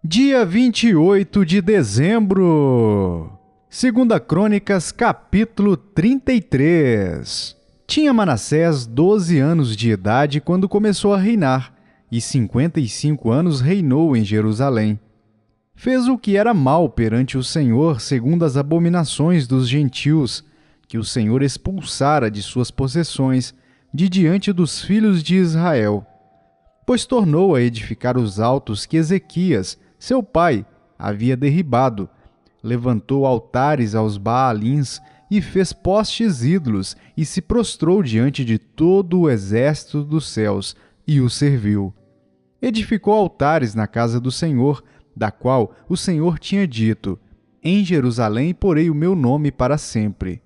Dia 28 de dezembro. Segunda Crônicas, capítulo 33. Tinha Manassés 12 anos de idade quando começou a reinar, e 55 anos reinou em Jerusalém. Fez o que era mal perante o Senhor, segundo as abominações dos gentios, que o Senhor expulsara de suas possessões, de diante dos filhos de Israel. Pois tornou a edificar os altos que Ezequias, seu pai, havia derribado, levantou altares aos Baalins e fez postes ídolos e se prostrou diante de todo o exército dos céus e o serviu. Edificou altares na casa do Senhor, da qual o Senhor tinha dito: em Jerusalém porei o meu nome para sempre.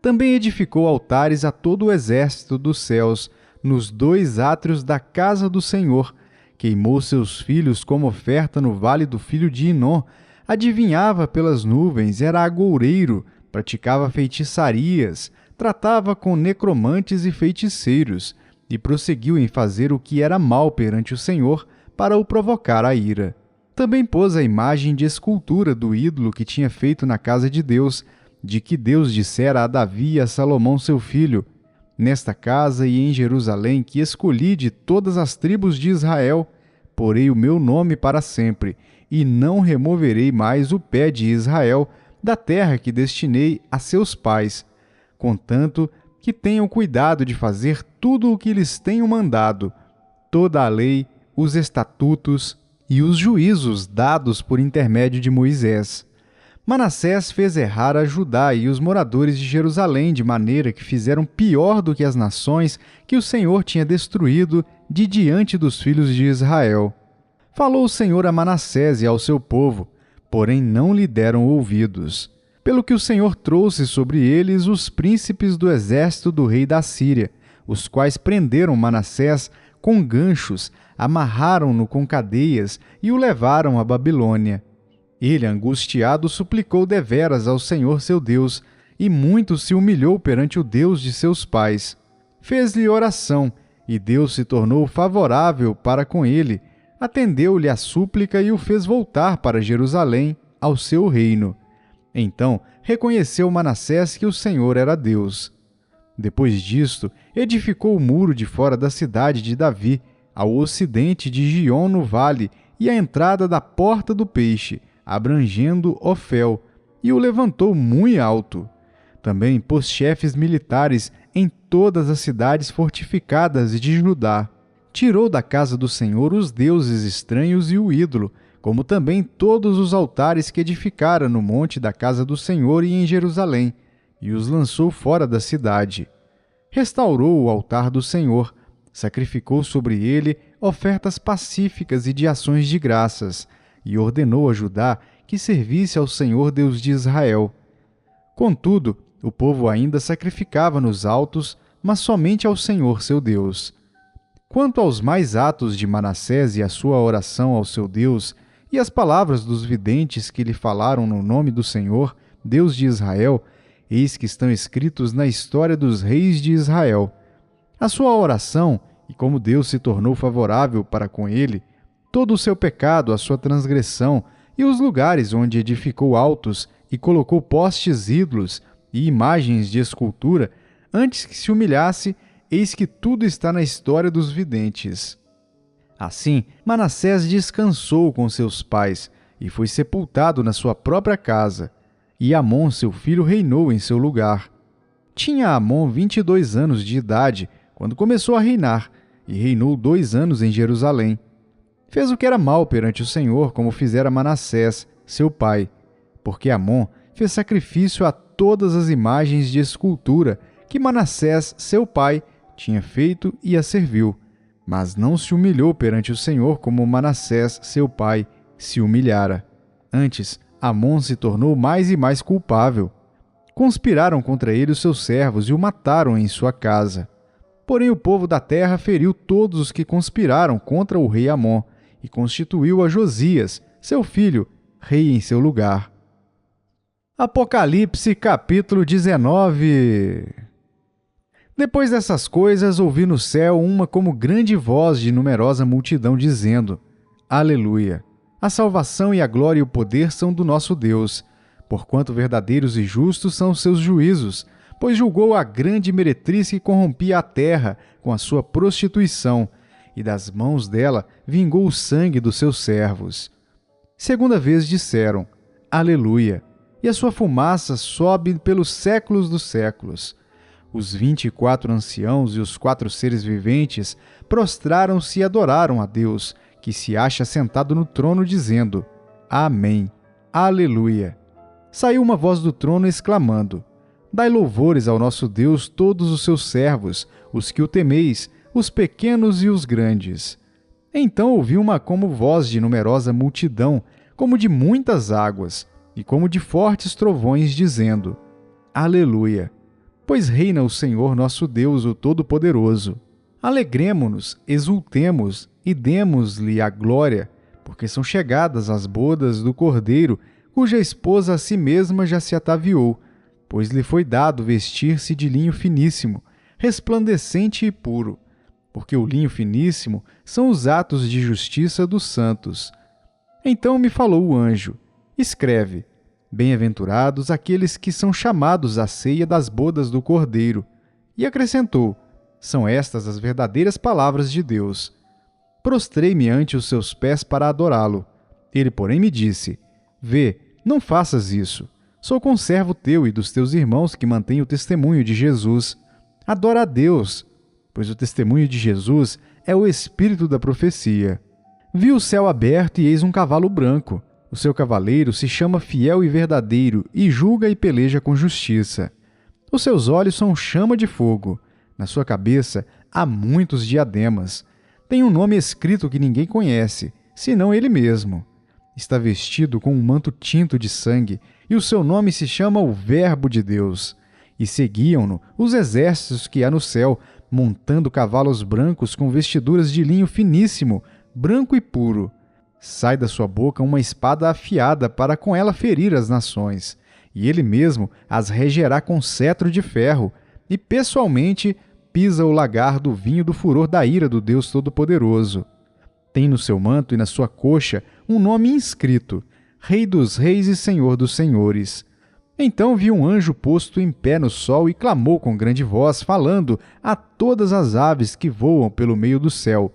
Também edificou altares a todo o exército dos céus, nos 2 átrios da casa do Senhor. Queimou seus filhos como oferta no vale do filho de Inom, adivinhava pelas nuvens, era agoureiro, praticava feitiçarias, tratava com necromantes e feiticeiros, e prosseguiu em fazer o que era mal perante o Senhor, para o provocar a ira. Também pôs a imagem de escultura do ídolo que tinha feito na casa de Deus, de que Deus dissera a Davi e a Salomão seu filho: nesta casa e em Jerusalém, que escolhi de todas as tribos de Israel, porei o meu nome para sempre, e não removerei mais o pé de Israel da terra que destinei a seus pais, contanto que tenham cuidado de fazer tudo o que lhes tenho mandado, toda a lei, os estatutos e os juízos dados por intermédio de Moisés. Manassés fez errar a Judá e os moradores de Jerusalém, de maneira que fizeram pior do que as nações que o Senhor tinha destruído de diante dos filhos de Israel. Falou o Senhor a Manassés e ao seu povo, porém não lhe deram ouvidos. Pelo que o Senhor trouxe sobre eles os príncipes do exército do rei da Síria, os quais prenderam Manassés com ganchos, amarraram-no com cadeias e o levaram à Babilônia. Ele, angustiado, suplicou deveras ao Senhor seu Deus, e muito se humilhou perante o Deus de seus pais. Fez-lhe oração, e Deus se tornou favorável para com ele, atendeu-lhe a súplica e o fez voltar para Jerusalém, ao seu reino. Então reconheceu Manassés que o Senhor era Deus. Depois disto, edificou o muro de fora da cidade de Davi, ao ocidente de Gion no vale, e a entrada da porta do peixe, abrangendo Ofel, e o levantou muito alto. Também pôs chefes militares em todas as cidades fortificadas de Judá. Tirou da casa do Senhor os deuses estranhos e o ídolo, como também todos os altares que edificara no monte da casa do Senhor e em Jerusalém, e os lançou fora da cidade. Restaurou o altar do Senhor, sacrificou sobre ele ofertas pacíficas e de ações de graças, e ordenou a Judá que servisse ao Senhor Deus de Israel. Contudo, o povo ainda sacrificava nos altos, mas somente ao Senhor seu Deus. Quanto aos mais atos de Manassés e a sua oração ao seu Deus, e as palavras dos videntes que lhe falaram no nome do Senhor, Deus de Israel, eis que estão escritos na história dos reis de Israel. A sua oração, e como Deus se tornou favorável para com ele, todo o seu pecado, a sua transgressão, e os lugares onde edificou altos e colocou postes ídolos e imagens de escultura, antes que se humilhasse, eis que tudo está na história dos videntes. Assim, Manassés descansou com seus pais e foi sepultado na sua própria casa, e Amon, seu filho, reinou em seu lugar. Tinha Amon 22 anos de idade quando começou a reinar, e reinou 2 anos em Jerusalém. Fez o que era mal perante o Senhor, como fizera Manassés, seu pai, porque Amon fez sacrifício a todas as imagens de escultura que Manassés, seu pai, tinha feito e a serviu, mas não se humilhou perante o Senhor como Manassés, seu pai, se humilhara. Antes, Amon se tornou mais e mais culpável. Conspiraram contra ele os seus servos e o mataram em sua casa. Porém o povo da terra feriu todos os que conspiraram contra o rei Amon, e constituiu a Josias, seu filho, rei em seu lugar. Apocalipse capítulo 19. Depois dessas coisas, ouvi no céu uma como grande voz de numerosa multidão dizendo: Aleluia! A salvação e a glória e o poder são do nosso Deus, porquanto verdadeiros e justos são os seus juízos, pois julgou a grande meretriz que corrompia a terra com a sua prostituição, e das mãos dela vingou o sangue dos seus servos. Segunda vez disseram, Aleluia, e a sua fumaça sobe pelos séculos dos séculos. Os 24 anciãos e os 4 seres viventes prostraram-se e adoraram a Deus, que se acha sentado no trono, dizendo, Amém, Aleluia. Saiu uma voz do trono exclamando, Dai louvores ao nosso Deus todos os seus servos, os que o temeis, os pequenos e os grandes. Então ouvi uma como voz de numerosa multidão, como de muitas águas, e como de fortes trovões, dizendo, Aleluia, pois reina o Senhor nosso Deus, o Todo-Poderoso. Alegremo-nos, exultemos e demos-lhe a glória, porque são chegadas as bodas do Cordeiro, cuja esposa a si mesma já se ataviou, pois lhe foi dado vestir-se de linho finíssimo, resplandecente e puro, porque o linho finíssimo são os atos de justiça dos santos. Então me falou o anjo, escreve, Bem-aventurados aqueles que são chamados à ceia das bodas do Cordeiro. E acrescentou, são estas as verdadeiras palavras de Deus. Prostrei-me ante os seus pés para adorá-lo. Ele, porém, me disse, Vê, não faças isso. Sou conservo teu e dos teus irmãos que mantêm o testemunho de Jesus. Adora a Deus, pois o testemunho de Jesus é o espírito da profecia. Vi o céu aberto e eis um cavalo branco. O seu cavaleiro se chama Fiel e Verdadeiro e julga e peleja com justiça. Os seus olhos são chama de fogo. Na sua cabeça há muitos diademas. Tem um nome escrito que ninguém conhece, senão ele mesmo. Está vestido com um manto tinto de sangue, e o seu nome se chama o Verbo de Deus. E seguiam-no os exércitos que há no céu, montando cavalos brancos com vestiduras de linho finíssimo, branco e puro. Sai da sua boca uma espada afiada para com ela ferir as nações, e ele mesmo as regerá com cetro de ferro, e pessoalmente pisa o lagar do vinho do furor da ira do Deus Todo-Poderoso. Tem no seu manto e na sua coxa um nome inscrito, Rei dos Reis e Senhor dos Senhores. Então vi um anjo posto em pé no sol e clamou com grande voz, falando a todas as aves que voam pelo meio do céu,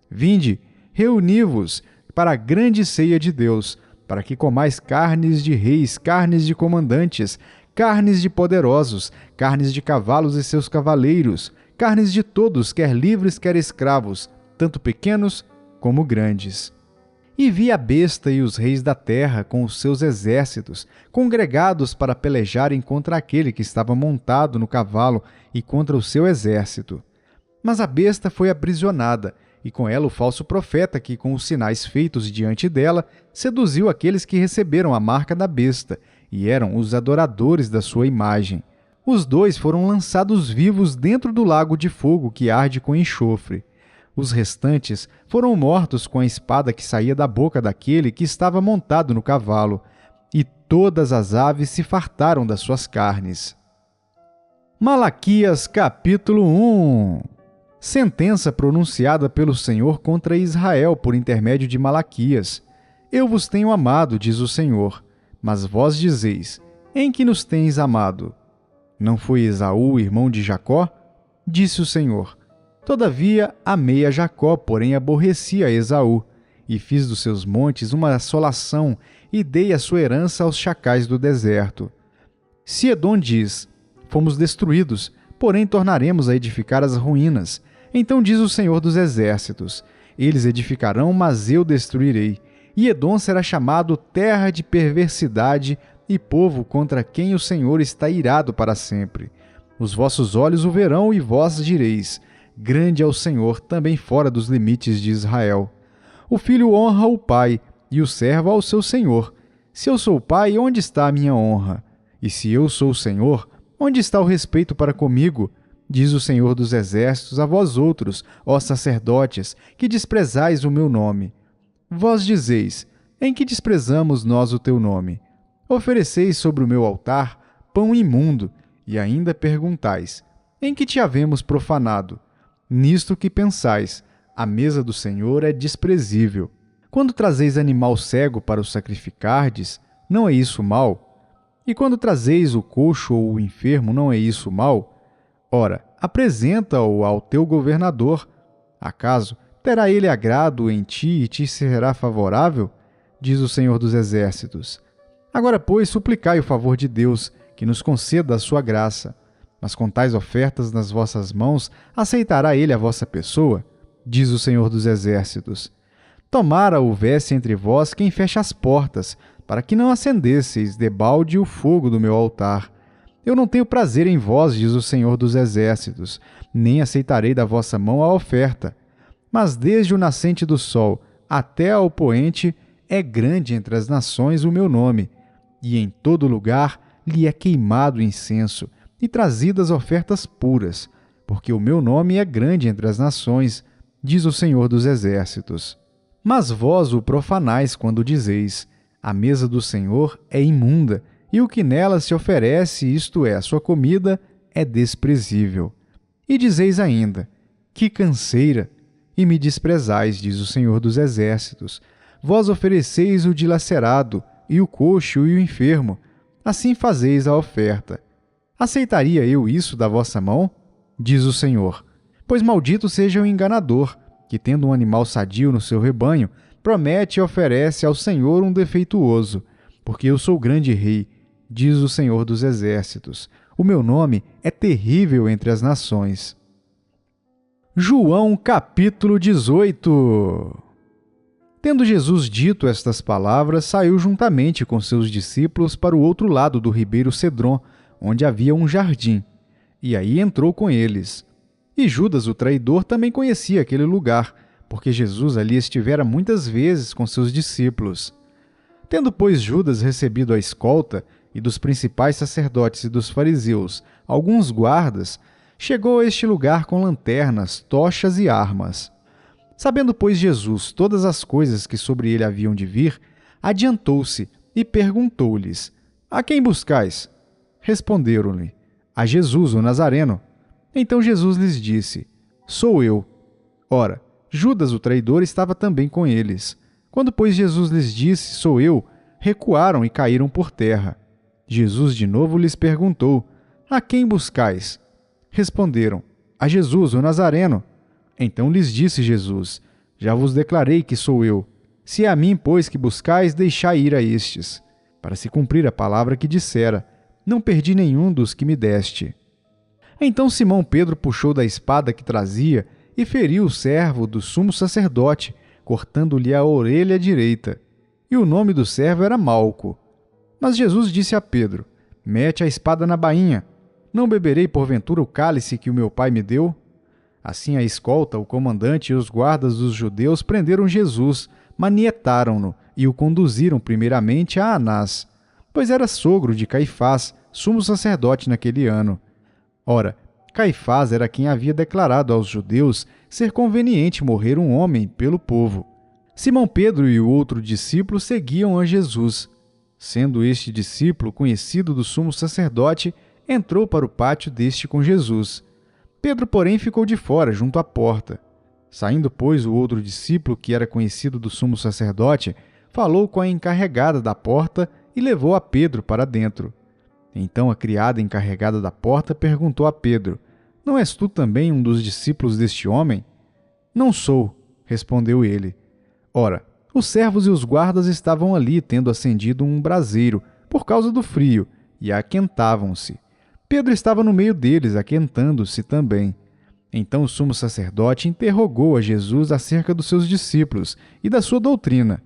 Vinde, reuni-vos para a grande ceia de Deus, para que comais carnes de reis, carnes de comandantes, carnes de poderosos, carnes de cavalos e seus cavaleiros, carnes de todos, quer livres, quer escravos, tanto pequenos como grandes. E vi a besta e os reis da terra com os seus exércitos, congregados para pelejarem contra aquele que estava montado no cavalo e contra o seu exército. Mas a besta foi aprisionada, e com ela o falso profeta que, com os sinais feitos diante dela, seduziu aqueles que receberam a marca da besta, e eram os adoradores da sua imagem. Os dois foram lançados vivos dentro do lago de fogo que arde com enxofre. Os restantes foram mortos com a espada que saía da boca daquele que estava montado no cavalo, e todas as aves se fartaram das suas carnes. Malaquias capítulo 1. Sentença pronunciada pelo Senhor contra Israel por intermédio de Malaquias. Eu vos tenho amado, diz o Senhor, mas vós dizeis, em que nos tens amado? Não foi Esaú, irmão de Jacó? Disse o Senhor. Todavia amei a Jacó, porém aborreci a Esaú, e fiz dos seus montes uma assolação, e dei a sua herança aos chacais do deserto. Se Edom diz, fomos destruídos, porém tornaremos a edificar as ruínas, então diz o Senhor dos Exércitos, eles edificarão, mas eu destruirei, e Edom será chamado terra de perversidade e povo contra quem o Senhor está irado para sempre. Os vossos olhos o verão e vós direis, grande é o Senhor também fora dos limites de Israel. O filho honra o pai, e o servo ao seu senhor. Se eu sou o pai, onde está a minha honra? E se eu sou o Senhor, onde está o respeito para comigo? Diz o Senhor dos Exércitos a vós outros, ó sacerdotes, que desprezais o meu nome. Vós dizeis, em que desprezamos nós o teu nome? Ofereceis sobre o meu altar pão imundo, e ainda perguntais, em que te havemos profanado? Nisto que pensais, a mesa do Senhor é desprezível. Quando trazeis animal cego para o sacrificardes, não é isso mal? E quando trazeis o coxo ou o enfermo, não é isso mal? Ora, apresenta-o ao teu governador. Acaso terá ele agrado em ti e te será favorável? Diz o Senhor dos Exércitos. Agora, pois, suplicai o favor de Deus, que nos conceda a sua graça. Mas com tais ofertas nas vossas mãos, aceitará ele a vossa pessoa? Diz o Senhor dos Exércitos. Tomara houvesse entre vós quem feche as portas, para que não acendesseis debalde o fogo do meu altar. Eu não tenho prazer em vós, diz o Senhor dos Exércitos, nem aceitarei da vossa mão a oferta. Mas desde o nascente do sol até ao poente, é grande entre as nações o meu nome, e em todo lugar lhe é queimado incenso, e trazidas ofertas puras, porque o meu nome é grande entre as nações, diz o Senhor dos Exércitos. Mas vós o profanais quando dizeis: a mesa do Senhor é imunda, e o que nela se oferece, isto é, a sua comida, é desprezível. E dizeis ainda: que canseira! E me desprezais, diz o Senhor dos Exércitos. Vós ofereceis o dilacerado, e o coxo e o enfermo. Assim fazeis a oferta. Aceitaria eu isso da vossa mão? Diz o Senhor. Pois maldito seja o enganador, que tendo um animal sadio no seu rebanho, promete e oferece ao Senhor um defeituoso. Porque eu sou grande rei, diz o Senhor dos Exércitos. O meu nome é terrível entre as nações. João capítulo 18. Tendo Jesus dito estas palavras, saiu juntamente com seus discípulos para o outro lado do ribeiro Cedron, onde havia um jardim, e aí entrou com eles. E Judas, o traidor, também conhecia aquele lugar, porque Jesus ali estivera muitas vezes com seus discípulos. Tendo, pois, Judas recebido a escolta, e dos principais sacerdotes e dos fariseus, alguns guardas, chegou a este lugar com lanternas, tochas e armas. Sabendo, pois, Jesus todas as coisas que sobre ele haviam de vir, adiantou-se e perguntou-lhes: a quem buscais? Responderam-lhe: a Jesus, o Nazareno. Então Jesus lhes disse: sou eu. Ora, Judas, o traidor, estava também com eles. Quando, pois, Jesus lhes disse: sou eu, recuaram e caíram por terra. Jesus de novo lhes perguntou: a quem buscais? Responderam: a Jesus, o Nazareno. Então lhes disse Jesus: já vos declarei que sou eu. Se é a mim, pois, que buscais, deixai ir a estes, para se cumprir a palavra que dissera: não perdi nenhum dos que me deste. Então Simão Pedro puxou da espada que trazia e feriu o servo do sumo sacerdote, cortando-lhe a orelha direita. E o nome do servo era Malco. Mas Jesus disse a Pedro: mete a espada na bainha. Não beberei porventura o cálice que o meu pai me deu? Assim a escolta, o comandante e os guardas dos judeus prenderam Jesus, manietaram-no e o conduziram primeiramente a Anás, pois era sogro de Caifás, sumo sacerdote naquele ano. Ora, Caifás era quem havia declarado aos judeus ser conveniente morrer um homem pelo povo. Simão Pedro e o outro discípulo seguiam a Jesus. Sendo este discípulo conhecido do sumo sacerdote, entrou para o pátio deste com Jesus. Pedro, porém, ficou de fora, junto à porta. Saindo, pois, o outro discípulo, que era conhecido do sumo sacerdote, falou com a encarregada da porta e levou a Pedro para dentro. Então a criada encarregada da porta perguntou a Pedro: não és tu também um dos discípulos deste homem? Não sou, respondeu ele. Ora, os servos e os guardas estavam ali, tendo acendido um braseiro, por causa do frio, e aquentavam-se. Pedro estava no meio deles, aquentando-se também. Então o sumo sacerdote interrogou a Jesus acerca dos seus discípulos e da sua doutrina.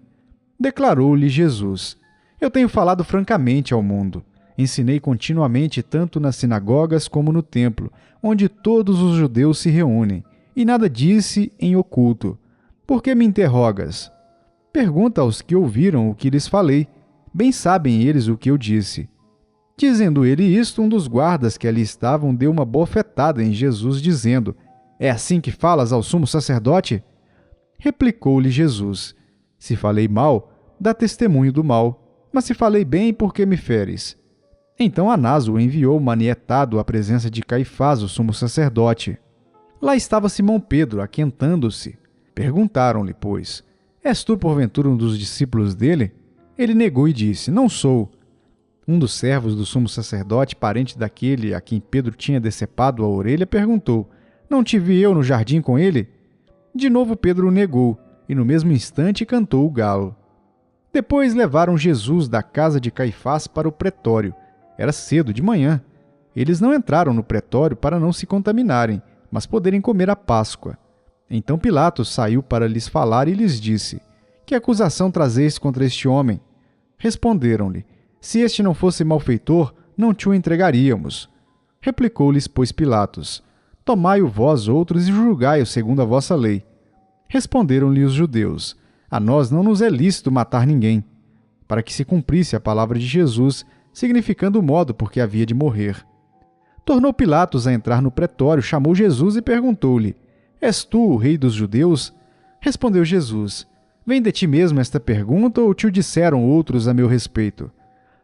Declarou-lhe Jesus: eu tenho falado francamente ao mundo. Ensinei continuamente tanto nas sinagogas como no templo, onde todos os judeus se reúnem, e nada disse em oculto. Por que me interrogas? Pergunta aos que ouviram o que lhes falei. Bem sabem eles o que eu disse. Dizendo ele isto, um dos guardas que ali estavam deu uma bofetada em Jesus, dizendo: é assim que falas ao sumo sacerdote? Replicou-lhe Jesus: se falei mal, dá testemunho do mal, mas se falei bem, por que me feres? Então Anás o enviou manietado à presença de Caifás, o sumo sacerdote. Lá estava Simão Pedro, aquentando-se. Perguntaram-lhe, pois: És tu, porventura, um dos discípulos dele? Ele negou e disse: Não sou. Um dos servos do sumo sacerdote, parente daquele a quem Pedro tinha decepado a orelha, perguntou: Não te vi eu no jardim com ele? De novo Pedro o negou, e no mesmo instante cantou o galo. Depois levaram Jesus da casa de Caifás para o pretório. Era cedo, de manhã. Eles não entraram no pretório para não se contaminarem, mas poderem comer a Páscoa. Então Pilatos saiu para lhes falar e lhes disse: Que acusação trazeis contra este homem? Responderam-lhe: Se este não fosse malfeitor, não te o entregaríamos. Replicou-lhes, pois, Pilatos: Tomai-o vós outros e julgai-o segundo a vossa lei. Responderam-lhe os judeus: A nós não nos é lícito matar ninguém, para que se cumprisse a palavra de Jesus, significando o modo por que havia de morrer. Tornou Pilatos a entrar no pretório, chamou Jesus e perguntou-lhe: És tu o rei dos judeus? Respondeu Jesus: Vem de ti mesmo esta pergunta ou te o disseram outros a meu respeito?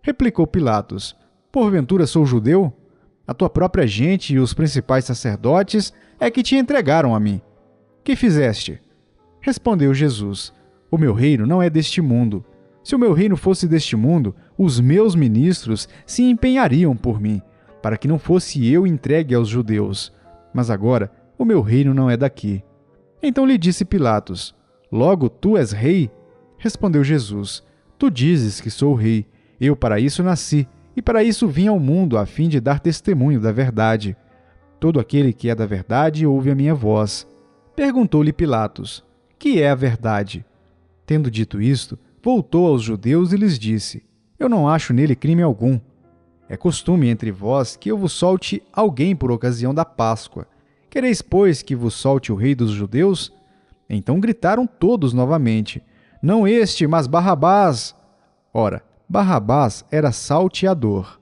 Replicou Pilatos: Porventura sou judeu? A tua própria gente e os principais sacerdotes é que te entregaram a mim. Que fizeste? Respondeu Jesus: O meu reino não é deste mundo. Se o meu reino fosse deste mundo, os meus ministros se empenhariam por mim, para que não fosse eu entregue aos judeus. Mas agora o meu reino não é daqui. Então lhe disse Pilatos: Logo tu és rei? Respondeu Jesus: Tu dizes que sou rei. Eu para isso nasci, e para isso vim ao mundo, a fim de dar testemunho da verdade. Todo aquele que é da verdade ouve a minha voz. Perguntou-lhe Pilatos: Que é a verdade? Tendo dito isto, voltou aos judeus e lhes disse: Eu não acho nele crime algum. É costume entre vós que eu vos solte alguém por ocasião da Páscoa. Quereis, pois, que vos solte o rei dos judeus? Então gritaram todos novamente: Não este, mas Barrabás! Ora, Barrabás era salteador.